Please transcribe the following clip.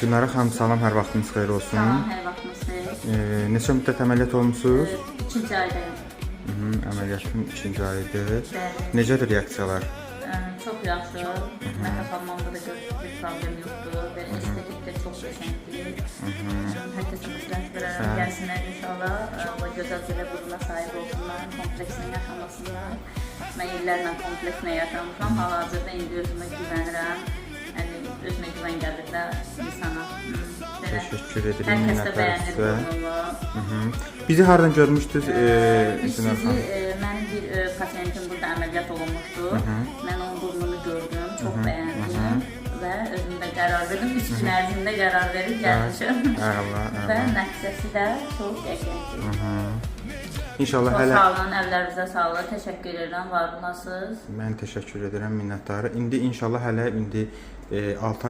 Günara xanım, salam, hər vaxtınız xeyir olsun. Salam, hər vaxtınız xeyir. Neçə müddət əməliyyat olmusunuz? 2-ci aydayım. Əməliyyatın 2-ci ayıdır. Bəli. Necədir reaksiyalar? Çox yaxşı. Nəfəs almamda da bir problem yoxdur. Və estetik də çox qəşəngdir. Hətta çox istəyirəm verərəm, gəlsinlər inşallah. Və gözəl belə buruna sahib olsunlar, kompleksini yaşamasınlar. Mən illərlə komplekslə yaşamışam. Hal-hazırda indi özümə güvənirəm. Özümə güvən gəlir də insana. Təşəkkür edirəm. Hər kəs də bəyənir bunu. Bizi hardan görmüşdünüz? Mənim bir pasiyentim burada əməliyyat olunmuşdu. Mən onun burnunu gördüm, çox bəyəndim və özümdə qərar verdim. 3 gün ərzində qərar verib gəlmişəm. Və nəticəsi də çox qəşəngdir. İnşallah hələ... Sağ olun, əllərinizə sağlıq. Təşəkkür edirəm, var olasınız. Mən təşəkkür edirəm, minnətdarım. İndi inşallah hələ 6